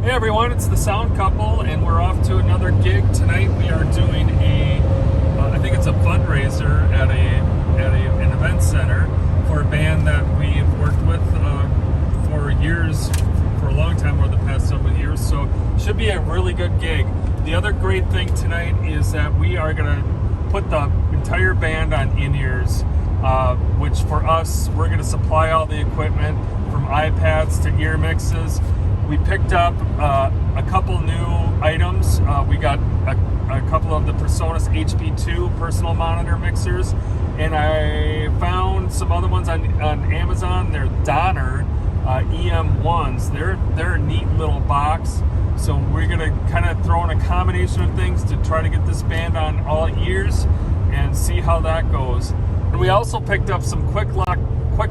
Hey everyone, it's the Sound Couple, and we're off to another gig tonight. We are doing I think it's a fundraiser at an event center for a band that we've worked with for years, for a long time, over the past several years. So should be a really good gig. The other great thing tonight is that we are gonna put the entire band on in-ears, which for us, we're gonna supply all the equipment from iPads to ear mixes. We picked up a couple new items. We got a couple of the Personas HP2 personal monitor mixers, and I found some other ones on Amazon. They're Donner EM1s. They're a neat little box. So we're gonna kind of throw in a combination of things to try to get this band on all ears and see how that goes. And we also picked up some quick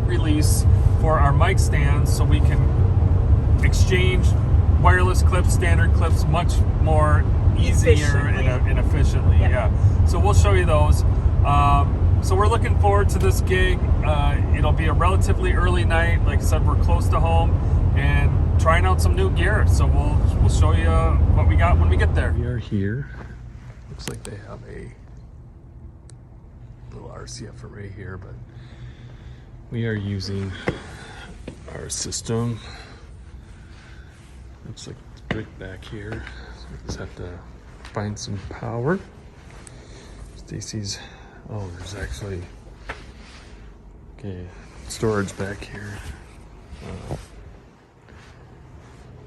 release for our mic stands, so we can exchange wireless clips, standard clips, much more easier and efficiently. Yeah. So we'll show you those. So we're looking forward to this gig. It'll be a relatively early night. Like I said, we're close to home and trying out some new gear. So we'll show you what we got when we get there. We are here. Looks like they have a little RCF array here, but we are using our system. Looks like it's brick back here. So we just have to find some power. Stacy's, oh, there's actually, okay, storage back here.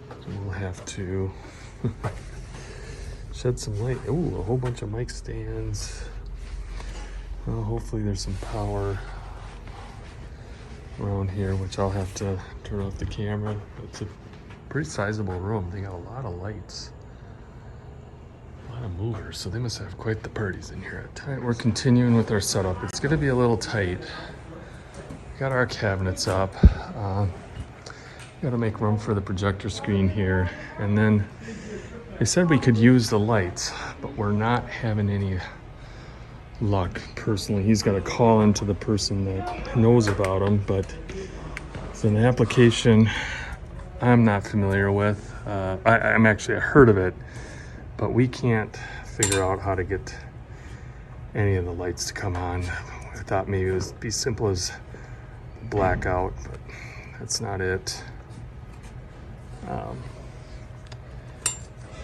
So we'll have to shed some light. Ooh, a whole bunch of mic stands. Well, hopefully there's some power around here, which I'll have to turn off the camera. It's a pretty sizable room. They got a lot of lights, a lot of movers, so they must have quite the parties in here at times. We're continuing with our setup. It's gonna be a little tight. We got our cabinets up. Got to make room for the projector screen here, and then they said we could use the lights, but we're not having any luck. Personally, he's got to call into the person that knows about them, but it's an application I'm not familiar with. I'm actually, I heard of it, but we can't figure out how to get any of the lights to come on. I thought maybe it would be simple as blackout, but that's not it.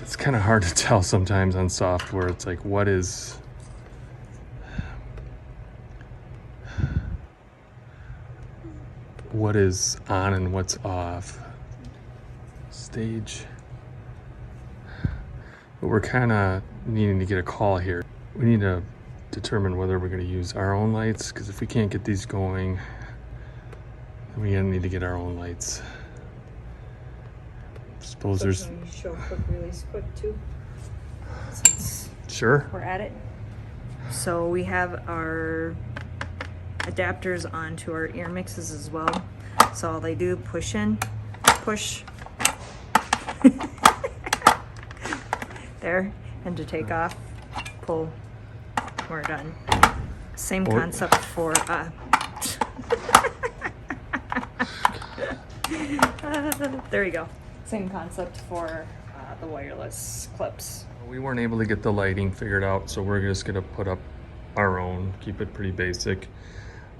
It's kind of hard to tell sometimes on software. It's like, what is on and what's off. Stage. But we're kind of needing to get a call here. We need to determine whether we're going to use our own lights, because if we can't get these going, then we're going to need to get our own lights. Suppose So there's... can we show quick release quick too? Since Sure. we're at it. So we have our adapters onto our ear mixes as well. So all they do, push in, push. There, and to take off, pull, we're done. Same concept for, there you go. Same concept for the wireless clips. We weren't able to get the lighting figured out, so we're just gonna put up our own, keep it pretty basic.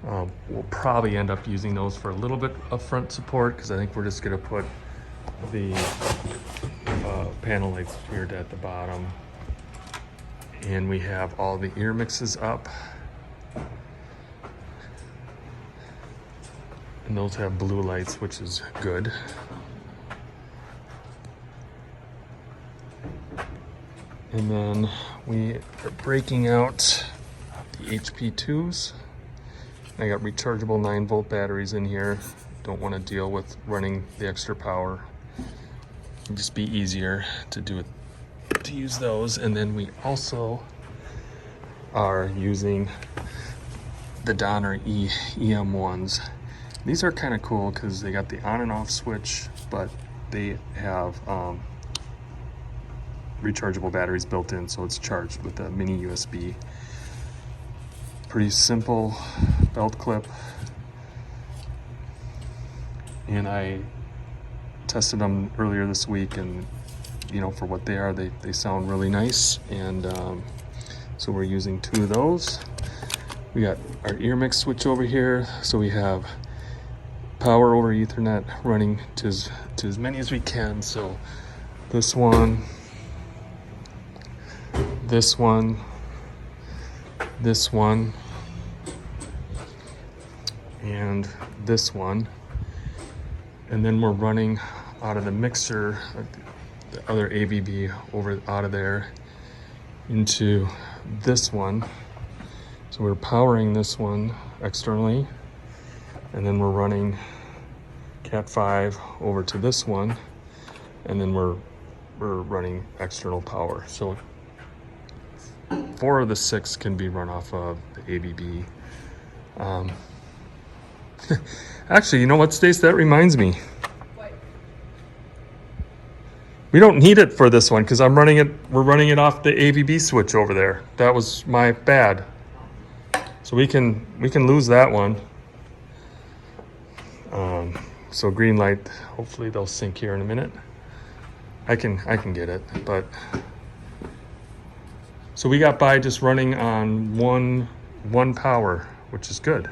We'll probably end up using those for a little bit of front support, because I think we're just gonna put the panel lights here at the bottom. And we have all the ear mixes up. And those have blue lights, which is good. And then we are breaking out the HP2s. I got rechargeable 9-volt batteries in here. Don't want to deal with running the extra power. It'd just be easier to use those. And then we also are using the Donner EM1s. These are kind of cool because they got the on and off switch, but they have rechargeable batteries built in, so it's charged with a mini USB. Pretty simple belt clip. And I tested them earlier this week, and you know, for what they are, they sound really nice. And so we're using 2 of those. We got our ear mix switch over here, so we have power over Ethernet running to as many as we can. So this one, this one, this one, and this one. And then we're running out of the mixer, the other ABB over out of there into this one. So we're powering this one externally, and then we're running Cat 5 over to this one, and then we're running external power. So 4 of the 6 can be run off of the ABB. Actually, you know what, Stace? That reminds me. What? We don't need it for this one because we're running it off the ABB switch over there. That was my bad. So we can lose that one. So green light, hopefully they'll sync here in a minute. I can get it, but so we got by just running on one power, which is good.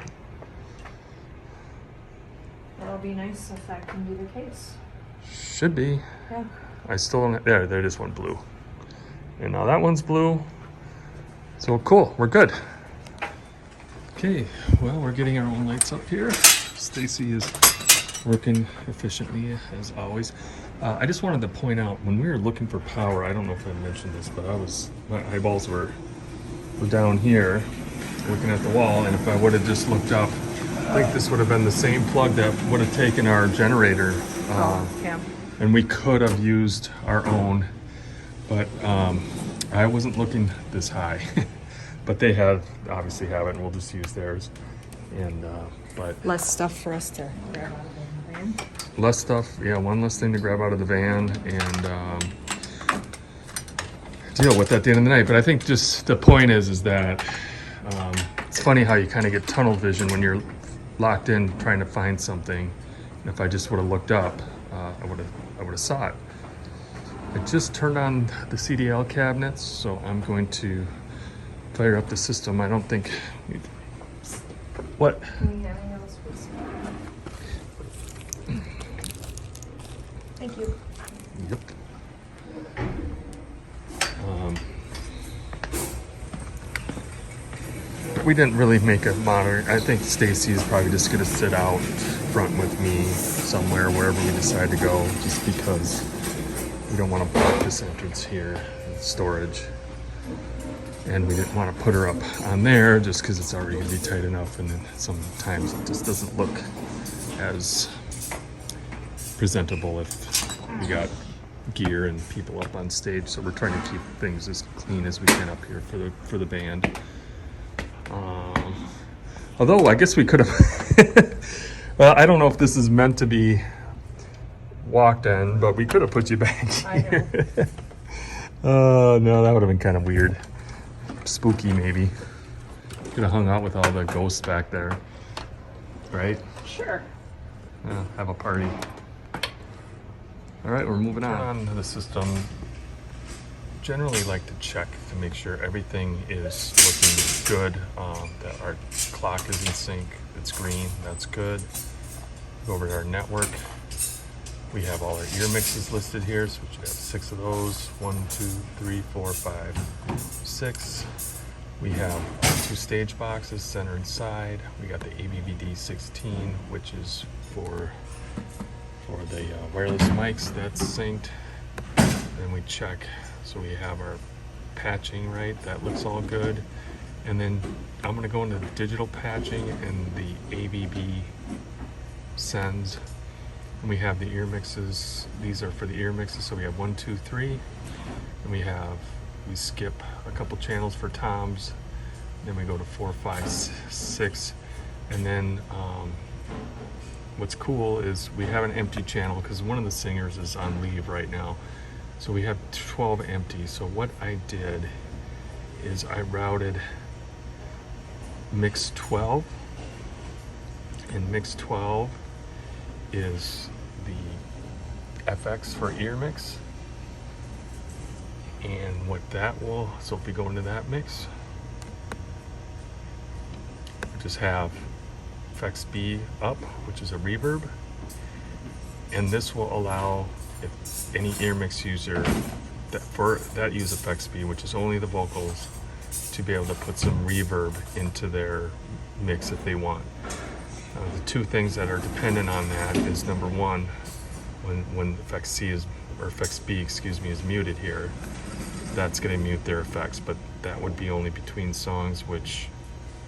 That'll be nice if that can be the case. Should be. Yeah. I still don't, there it is, one blue. And now that one's blue. So cool, we're good. Okay, well, we're getting our own lights up here. Stacy is working efficiently as always. I just wanted to point out, when we were looking for power, I don't know if I mentioned this, but my eyeballs were down here looking at the wall, and if I would have just looked up, I think this would have been the same plug that would have taken our generator. Yeah. And we could have used our own, but I wasn't looking this high. But they obviously have it, and we'll just use theirs. And but Less stuff for us to grab out of the van. less stuff, yeah, one less thing to grab out of the van and deal with at the end of the night. But I think just the point is that it's funny how you kind of get tunnel vision when you're locked in trying to find something. And if I just would have looked up, I would have saw it. I just turned on the CDL cabinets, so I'm going to fire up the system. I don't think what? Can we have any else, please? Thank you. Yep. We didn't really make a monitor. I think Stacy is probably just going to sit out front with me somewhere, wherever we decide to go, just because we don't want to block this entrance here, storage. And we didn't want to put her up on there just because it's already going to be tight enough, and then sometimes it just doesn't look as presentable if we got gear and people up on stage. So we're trying to keep things as clean as we can up here for the band. Although I guess we could have well, I don't know if this is meant to be walked in, but we could have put you back here. I know. No, that would have been kind of weird. Spooky, maybe. Could have hung out with all the ghosts back there, right? Sure. Yeah, have a party. All right, we're moving on to the system. Generally like to check to make sure everything is looking good, that our clock is in sync, it's green, that's good. Go over to our network. We have all our ear mixes listed here, so we should have 6 of those. 1, 2, 3, 4, 5, 6. We have 2 stage boxes, center and side. We got the ABVD16, which is for the wireless mics, that's synced. Then we check, so we have our patching right, that looks all good. And then I'm gonna go into the digital patching and the ABB sends. And we have the ear mixes. These are for the ear mixes. So we have 1, 2, 3, and we skip a couple channels for toms. Then we go to 4, 5, 6, and then what's cool is we have an empty channel because one of the singers is on leave right now. So we have 12 empty. So what I did is I routed mix 12, and mix 12 is the FX for ear mix. And what that will, so if we go into that mix, we just have FXB up, which is a reverb. And this will allow if any ear mix user that use FXB, which is only the vocals, to be able to put some reverb into their mix if they want. The two things that are dependent on that is, number one, when FXB, excuse me, is muted here, that's going to mute their effects, but that would be only between songs, which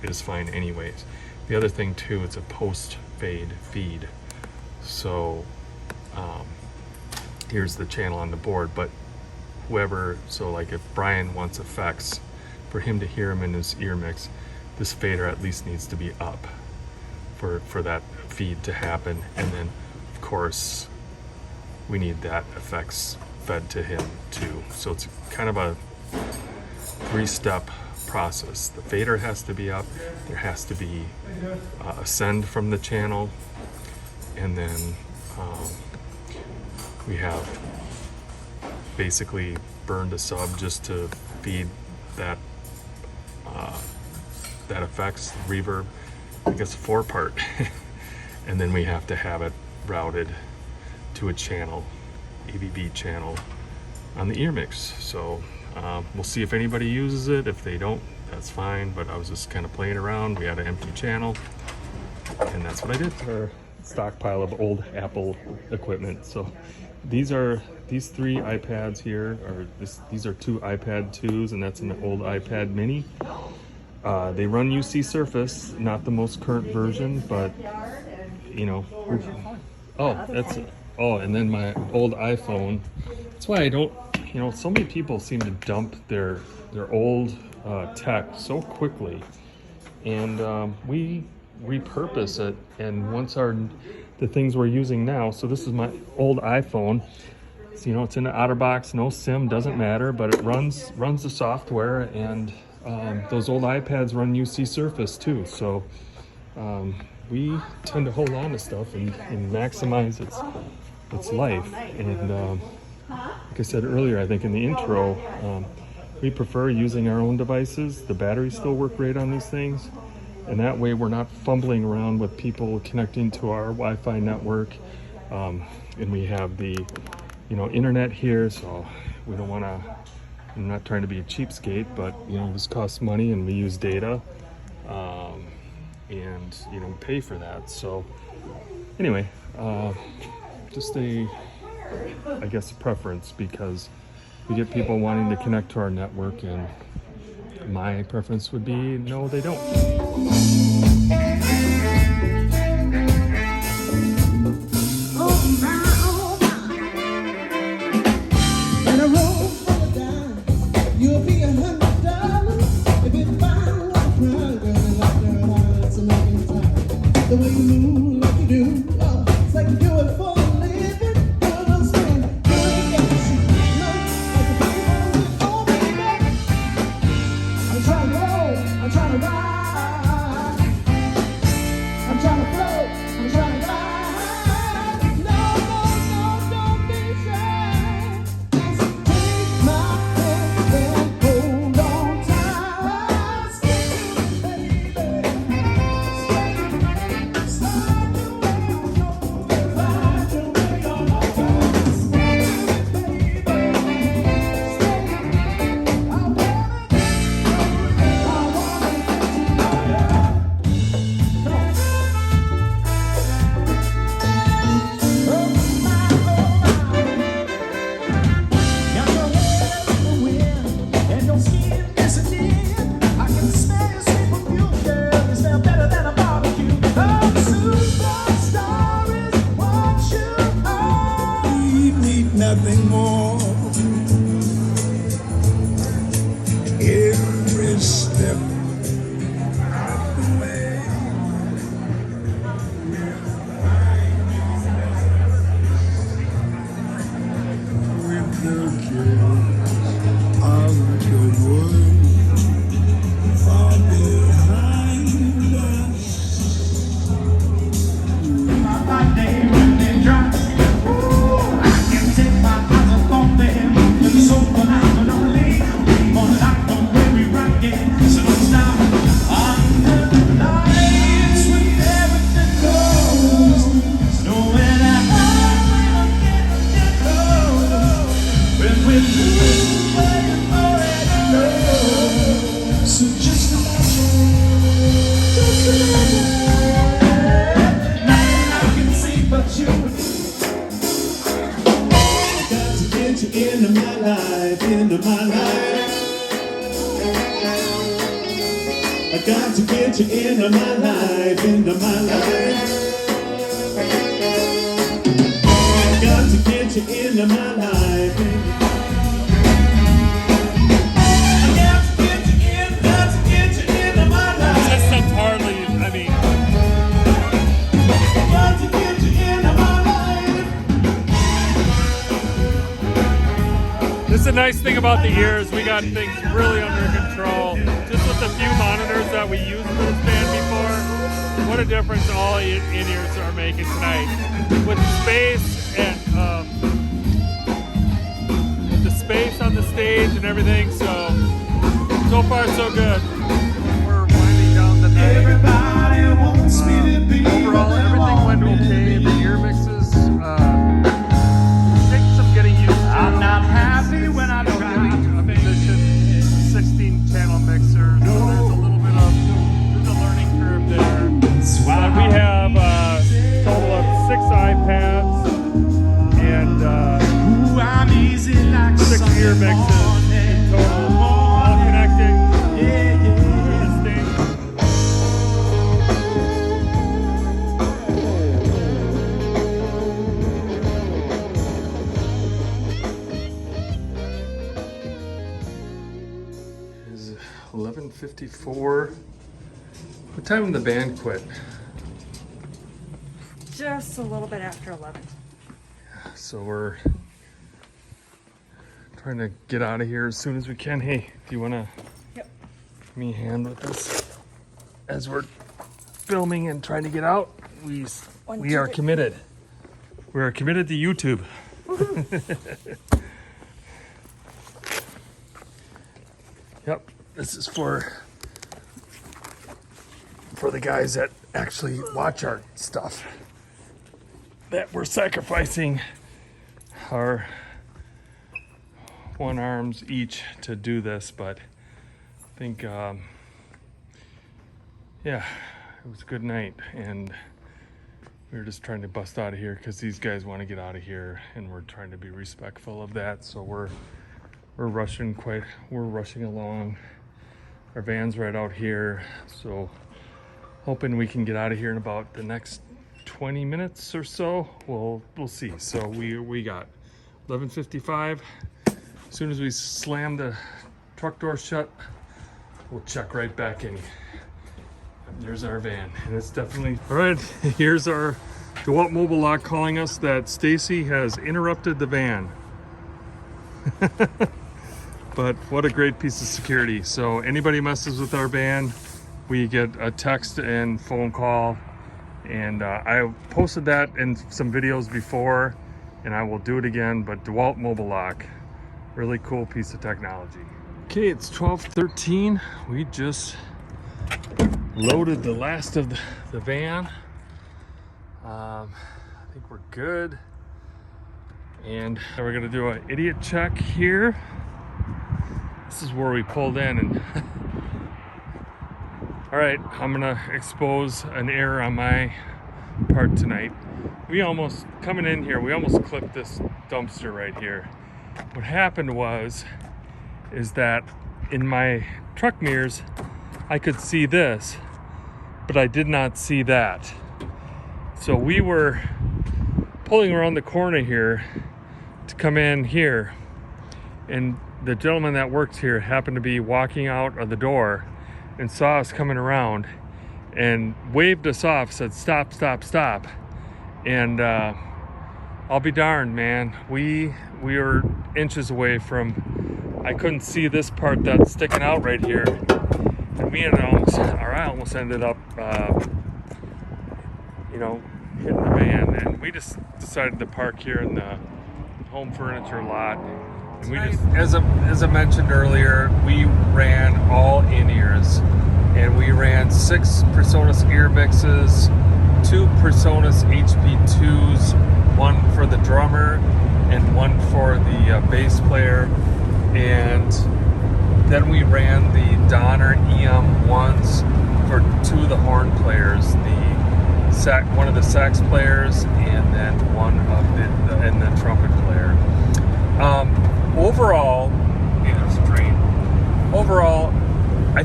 is fine anyways. The other thing too, it's a post-fade feed. So here's the channel on the board, but so like if Brian wants effects, for him to hear him in his ear mix, this fader at least needs to be up for that feed to happen. And then of course we need that effects fed to him too. So it's kind of a 3-step process. The fader has to be up, there has to be a send from the channel, and then we have basically burned a sub just to feed that effects reverb. I guess 4-part, and then we have to have it routed to a channel, AVB channel, on the ear mix. So we'll see if anybody uses it. If they don't, that's fine, but I was just kind of playing around. We had an empty channel, and that's what I did. Our stockpile of old Apple equipment. So these 3 iPads here, these are 2 iPad 2s, and that's an old iPad mini. They run UC Surface, not the most current version, but you know. And then my old iPhone. That's why I don't, so many people seem to dump their old tech so quickly, and we repurpose it. And once the things we're using now, so this is my old iPhone. So, it's in the OtterBox, no SIM, doesn't matter, but it runs the software, and those old iPads run UC Surface too. So we tend to hold on to stuff and maximize its life. And like I said earlier, I think in the intro, we prefer using our own devices. The batteries still work great on these things, and that way we're not fumbling around with people connecting to our Wi-Fi network. And we have the internet here, so we don't want to, I'm not trying to be a cheapskate, but this costs money, and we use data, and pay for that. So anyway, just I guess a preference, because we get people wanting to connect to our network, and my preference would be no, they don't. The way you move like you do, it's like you do it for a living. You don't stand, you ain't got to shoot. Like the people, oh baby, I'm trying to roll, I'm trying to ride, I'm trying to float, I'm trying to ride. No, don't be shy. Just take my hand and hold on tight. Stay, baby. Nothing more. Every step of the way. With the kiss of the world far behind us. My name when they drop. I can get you into my life, into my life. I got to get you into my life, into my life. I got to get you into my life. I got to get you in, got to get you into my life. System's hardly, I mean, I got to get you into my life. this is the nice thing about the ears. We got things really under control. Just with the few monitors that we used for this band before, what a difference all in-ears are making tonight. With space and with the space on the stage and everything, so far so good. We're winding down the night. Everybody wants me to be Overall, everything went okay. The ear mixes take some getting used to. I'm not happy when I Getting try a musician, 16 channel mixer, so there's a little bit of there's a learning curve there. But we have a total of 6 iPads and Ooh, I'm easy like 6 ear Sunday mixes morning. in total, all connecting Yeah, to yeah. the stage. Is 11:54. What time did the band quit? Just a little bit after 11. So we're trying to get out of here as soon as we can. Hey, do you want to Yep. give me a hand with this as we're filming and trying to get out? We are committed. We are committed to YouTube. Yep, this is for the guys that actually watch our stuff. That we're sacrificing our one arms each to do this, but I think yeah, it was a good night, and we were just trying to bust out of here because these guys want to get out of here, and we're trying to be respectful of that. So we're rushing along. Our van's right out here, so hoping we can get out of here in about the next 20 minutes or so. We'll see. So we got 11:55. As soon as we slam the truck door shut, we'll check right back in. There's our van, and it's definitely all right. Here's our DeWalt mobile lock calling us that Stacy has interrupted the van. But what a great piece of security. So anybody messes with our van, we get a text and phone call. And I posted that in some videos before, and I will do it again. But DeWalt mobile lock, really cool piece of technology. Okay, it's 12:13. We just loaded the last of the van. I think we're good. And we're gonna do an idiot check here. This is where we pulled in, and all right, I'm gonna expose an error on my part tonight. Coming in here, we almost clipped this dumpster right here. What happened is that in my truck mirrors, I could see this, but I did not see that. So we were pulling around the corner here to come in here, and the gentleman that works here happened to be walking out of the door and saw us coming around and waved us off, said stop, stop, stop. And I'll be darned, man, we were inches away from, I couldn't see this part that's sticking out right here, and I almost ended up hitting the van. And we just decided to park here in the home furniture lot. And we just, as I mentioned earlier, we ran all in-ears, and we ran 6 PreSonus ear mixes, 2 PreSonus HP2s, 1 for the drummer and 1 for the bass player, and then we ran the Donner EM1s for 2 of the horn players, one of the sax players, and then one of the trumpet player.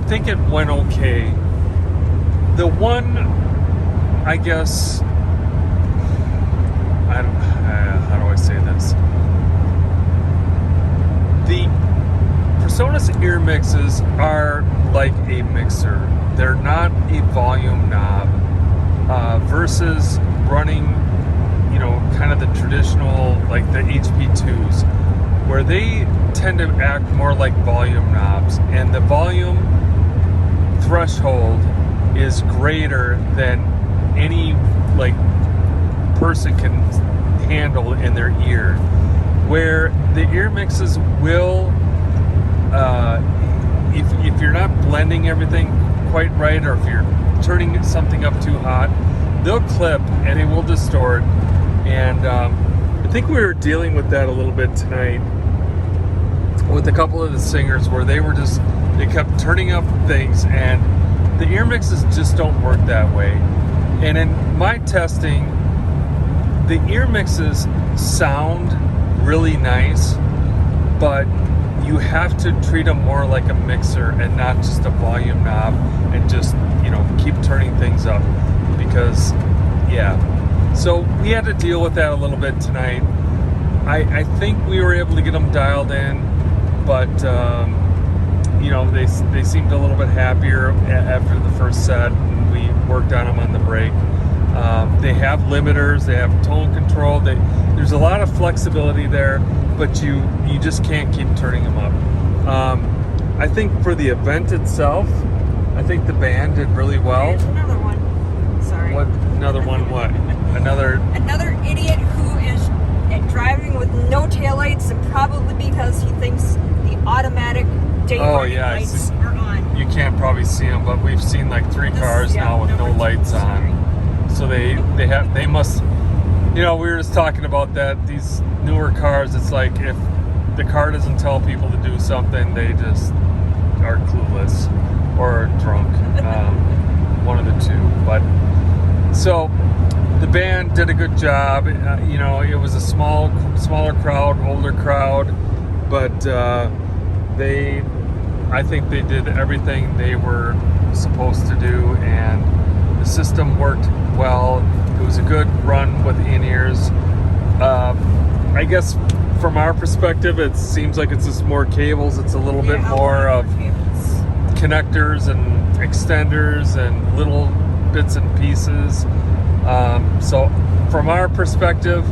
think it went okay. The one, I guess, I don't, how do I say this? The PreSonus ear mixes are like a mixer. They're not a volume knob versus running, you know, kind of the traditional, like the HP2s, where they tend to act more like volume knobs, and the volume threshold is greater than any like person can handle in their ear. Where the ear mixes will, if you're not blending everything quite right, or if you're turning something up too hot, they'll clip and it will distort. And I think we were dealing with that a little bit tonight with a couple of the singers, where they kept turning up things, and the ear mixes just don't work that way. And in my testing, the ear mixes sound really nice, but you have to treat them more like a mixer and not just a volume knob, and just, you know, keep turning things up, because yeah. So we had to deal with that a little bit tonight. I think we were able to get them dialed in, but you know, they seemed a little bit happier after the first set, and we worked on them on the break. They have limiters, they have tone control, there's a lot of flexibility there, but you just can't keep turning them up. I think for the event itself, I think the band did really well. There's another one. Sorry. What? Another one? What? Another idiot who is driving with no taillights, and probably because he thinks the automatic daytime lights are on. You can't probably see them, but we've seen like 3 cars now with no lights on. So they must, you know, we were just talking about that. These newer cars, it's like if the car doesn't tell people to do something, they just are clueless or drunk. One of the two. But so the band did a good job. You know, it was a smaller crowd, older crowd, but I think they did everything they were supposed to do, and the system worked well. It was a good run with in-ears. I guess from our perspective, it seems like it's just more cables. It's a little bit more of connectors and extenders and little bits and pieces. So from our perspective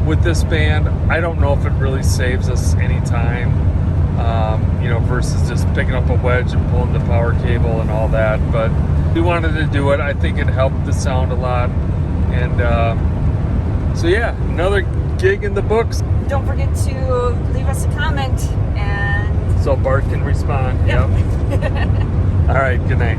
with this band, I don't know if it really saves us any time, you know, versus just picking up a wedge and pulling the power cable and all that. But we wanted to do it. I think it helped the sound a lot. And so yeah, another gig in the books. Don't forget to leave us a comment, and so Bart can respond. Yep. All right, good night.